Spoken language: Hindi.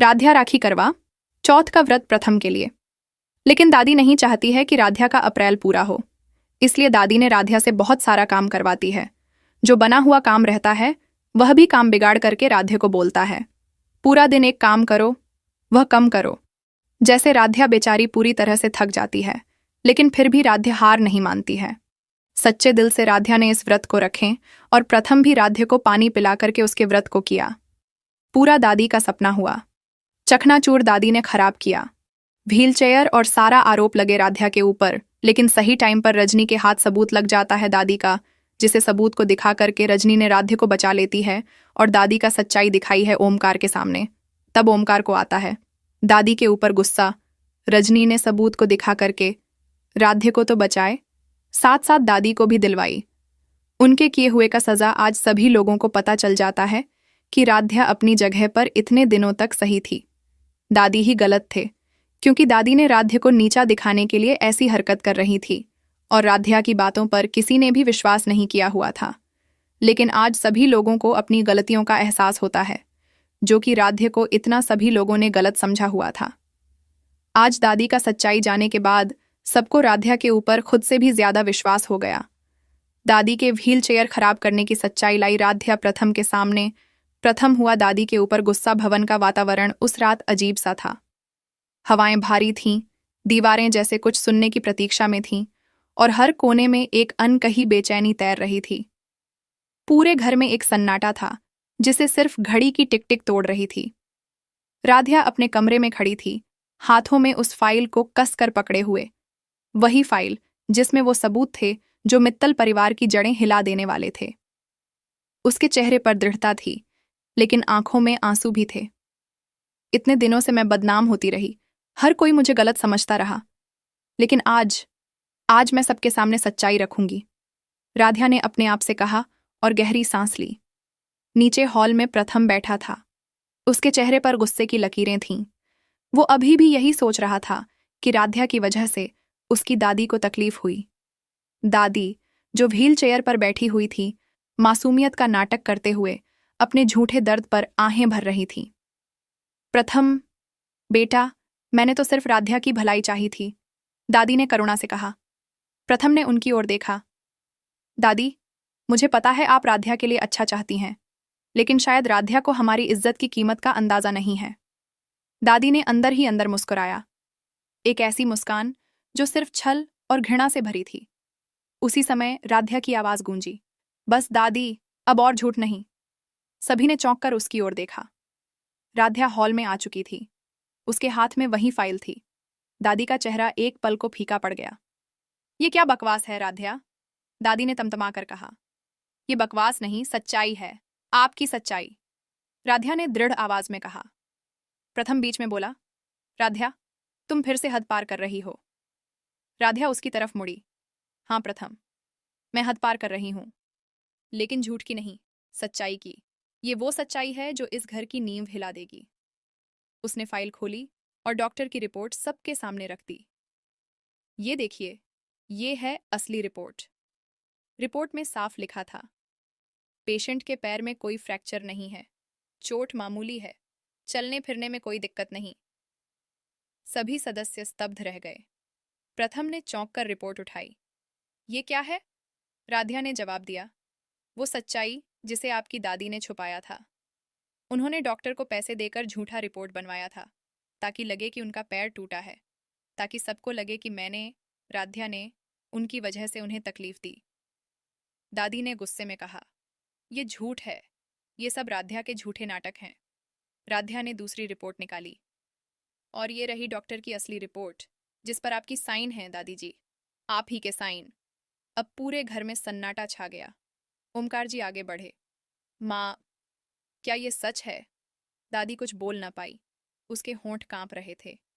राध्या राखी करवा चौथ का व्रत प्रथम के लिए। लेकिन दादी नहीं चाहती है कि राध्या का अप्रैल पूरा हो, इसलिए दादी ने राध्या से बहुत सारा काम करवाती है। जो बना हुआ काम रहता है वह भी काम बिगाड़ करके राध्या को बोलता है, पूरा दिन एक काम करो वह कम करो। जैसे राध्या बेचारी पूरी तरह से थक जाती है, लेकिन फिर भी राध्या हार नहीं मानती है। सच्चे दिल से राध्या ने इस व्रत को रखें और प्रथम भी राध्या को पानी पिला करके उसके व्रत को किया। पूरा दादी का सपना हुआ। चकनाचूर दादी ने खराब किया। व्हीलचेयर और सारा आरोप लगे राध्या के ऊपर, लेकिन सही टाइम पर रजनी के हाथ सबूत लग जाता है दादी का, जिसे सबूत को दिखा करके रजनी ने राध्या को बचा लेती है और दादी का सच्चाई दिखाई है ओमकार के सामने। तब ओमकार को आता है दादी के ऊपर गुस्सा। रजनी ने सबूत को दिखा करके राध्या को तो बचाए, साथ साथ दादी को भी दिलवाई। उनके किए हुए का सजा आज सभी लोगों को पता चल जाता है कि राध्या अपनी जगह पर इतने दिनों तक सही थी। दादी ही गलत थे, क्योंकि दादी ने राध्या को नीचा दिखाने के लिए ऐसी हरकत कर रही थी और राध्या की बातों पर किसी ने भी विश्वास नहीं किया हुआ था। लेकिन आज सभी लोगों को अपनी गलतियों का एहसास होता है, जो कि राध्या को इतना सभी लोगों ने गलत समझा हुआ था। आज दादी का सच्चाई जाने के बाद सबको राध्या के ऊपर खुद से भी ज्यादा विश्वास हो गया। दादी के व्हील चेयर खराब करने की सच्चाई लाई राध्या प्रथम के सामने। प्रथम हुआ दादी के ऊपर गुस्सा। भवन का वातावरण उस रात अजीब सा था। हवाएं भारी थीं, दीवारें जैसे कुछ सुनने की प्रतीक्षा में थीं और हर कोने में एक अनकही बेचैनी तैर रही थी। पूरे घर में एक सन्नाटा था, जिसे सिर्फ घड़ी की टिक टिक तोड़ रही थी। राध्या अपने कमरे में खड़ी थी, हाथों में उस फाइल को कस कर पकड़े हुए। वही फाइल जिसमें वो सबूत थे जो मित्तल परिवार की जड़ें हिला देने वाले थे। उसके चेहरे पर दृढ़ता थी, लेकिन आंखों में आंसू भी थे। इतने दिनों से मैं बदनाम होती रही, हर कोई मुझे गलत समझता रहा, लेकिन आज मैं सबके सामने सच्चाई रखूंगी, राध्या ने अपने आप से कहा और गहरी सांस ली। नीचे हॉल में प्रथम बैठा था। उसके चेहरे पर गुस्से की लकीरें थीं। वो अभी भी यही सोच रहा था कि राध्या की वजह से उसकी दादी को तकलीफ हुई। दादी, जो व्हील चेयर पर बैठी हुई थी, मासूमियत का नाटक करते हुए अपने झूठे दर्द पर आहें भर रही थी। प्रथम, बेटा, मैंने तो सिर्फ राध्या की भलाई चाही थी, दादी ने करुणा से कहा। प्रथम ने उनकी ओर देखा। दादी, मुझे पता है आप राध्या के लिए अच्छा चाहती हैं, लेकिन शायद राध्या को हमारी इज्जत की कीमत का अंदाजा नहीं है। दादी ने अंदर ही अंदर मुस्कुराया, एक ऐसी मुस्कान जो सिर्फ छल और घृणा से भरी थी। उसी समय राध्या की आवाज गूंजी, बस दादी, अब और झूठ नहीं। सभी ने चौंक कर उसकी ओर देखा। राध्या हॉल में आ चुकी थी। उसके हाथ में वही फाइल थी। दादी का चेहरा एक पल को फीका पड़ गया। ये क्या बकवास है राध्या? दादी ने तमतमा कर कहा। ये बकवास नहीं, सच्चाई है, आपकी सच्चाई, राध्या ने दृढ़ आवाज में कहा। प्रथम बीच में बोला, राध्या, तुम फिर से हद पार कर रही हो। राध्या उसकी तरफ मुड़ी। हाँ प्रथम, मैं हद पार कर रही हूं, लेकिन झूठ की नहीं, सच्चाई की। ये वो सच्चाई है जो इस घर की नींव हिला देगी। उसने फाइल खोली और डॉक्टर की रिपोर्ट सबके सामने रख दी। ये देखिए, ये है असली रिपोर्ट। रिपोर्ट में साफ लिखा था, पेशेंट के पैर में कोई फ्रैक्चर नहीं है, चोट मामूली है, चलने फिरने में कोई दिक्कत नहीं। सभी सदस्य स्तब्ध रह गए। प्रथम ने चौंक कर रिपोर्ट उठाई। ये क्या है? राध्या ने जवाब दिया, वो सच्चाई जिसे आपकी दादी ने छुपाया था। उन्होंने डॉक्टर को पैसे देकर झूठा रिपोर्ट बनवाया था, ताकि लगे कि उनका पैर टूटा है, ताकि सबको लगे कि मैंने, राध्या ने, उनकी वजह से उन्हें तकलीफ दी। दादी ने गुस्से में कहा, ये झूठ है, ये सब राध्या के झूठे नाटक हैं। राध्या ने दूसरी रिपोर्ट निकाली। और ये रही डॉक्टर की असली रिपोर्ट, जिस पर आपकी साइन है दादी जी, आप ही के साइन। अब पूरे घर में सन्नाटा छा गया। ओमकार जी आगे बढ़े। माँ, क्या ये सच है? दादी कुछ बोल ना पाई, उसके होंठ कांप रहे थे।